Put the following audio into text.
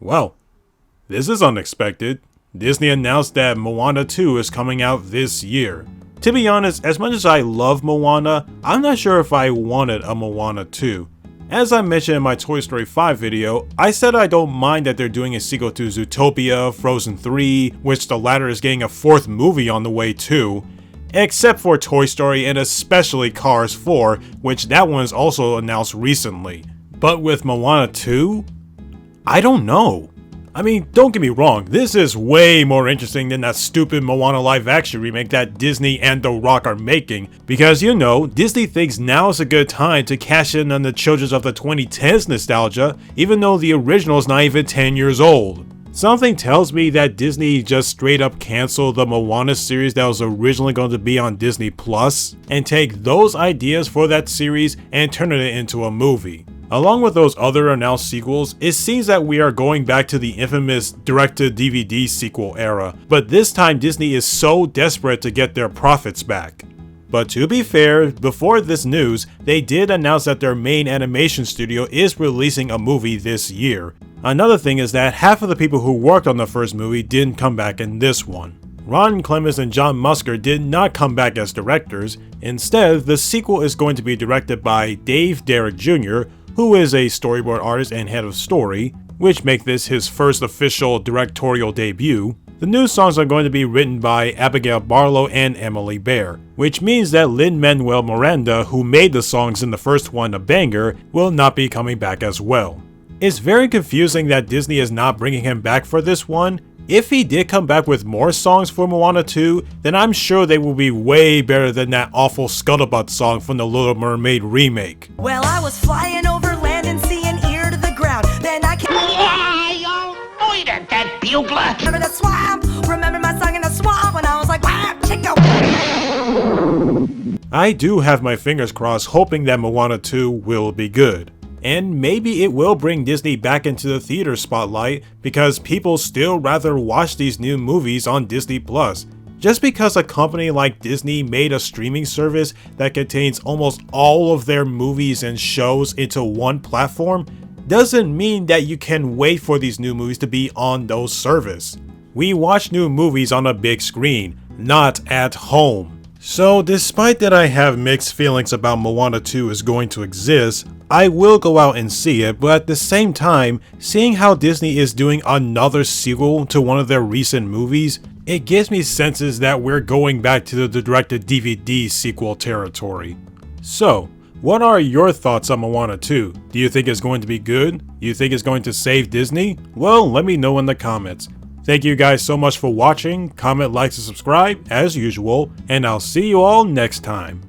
Well, this is unexpected. Disney announced that Moana 2 is coming out this year. To be honest, as much as I love Moana, I'm not sure if I wanted a Moana 2. As I mentioned in my Toy Story 5 video, I said I don't mind that they're doing a sequel to Zootopia, Frozen 3, which the latter is getting a 4th movie on the way too, except for Toy Story and especially Cars 4, which that one is also announced recently. But with Moana 2? I don't know. I mean, don't get me wrong, this is way more interesting than that stupid Moana live action remake that Disney and The Rock are making, because you know, Disney thinks now is a good time to cash in on the children of the 2010s nostalgia, even though the original is not even 10 years old. Something tells me that Disney just straight up canceled the Moana series that was originally going to be on Disney Plus, and take those ideas for that series and turn it into a movie. Along with those other announced sequels, it seems that we are going back to the infamous direct-to-DVD sequel era, but this time Disney is so desperate to get their profits back. But to be fair, before this news, they did announce that their main animation studio is releasing a movie this year. Another thing is that half of the people who worked on the first movie didn't come back in this one. Ron Clements and John Musker did not come back as directors. Instead, the sequel is going to be directed by Dave Derrick Jr., who is a storyboard artist and head of story, which make this his first official directorial debut. The new songs are going to be written by Abigail Barlow and Emily Bear, which means that Lin-Manuel Miranda, who made the songs in the first one a banger, will not be coming back as well. It's very confusing that Disney is not bringing him back for this one. If he did come back with more songs for Moana 2, then I'm sure they will be way better than that awful Scuttlebutt song from the Little Mermaid remake. Well, I was flying over land and sea and ear to the ground. Then I came. That bugler. Remember the swamp? Remember my song in the swamp when I was like, wham, chico. I do have my fingers crossed, hoping that Moana 2 will be good. And maybe it will bring Disney back into the theater spotlight, because people still rather watch these new movies on Disney Plus. Just because a company like Disney made a streaming service that contains almost all of their movies and shows into one platform, doesn't mean that you can wait for these new movies to be on those services. We watch new movies on a big screen, not at home. So despite that I have mixed feelings about Moana 2 is going to exist, I will go out and see it, but at the same time, seeing how Disney is doing another sequel to one of their recent movies, it gives me senses that we're going back to the direct-to-DVD sequel territory. So, what are your thoughts on Moana 2? Do you think it's going to be good? Do you think it's going to save Disney? Well, let me know in the comments. Thank you guys so much for watching. Comment, like, and subscribe as usual, and I'll see you all next time.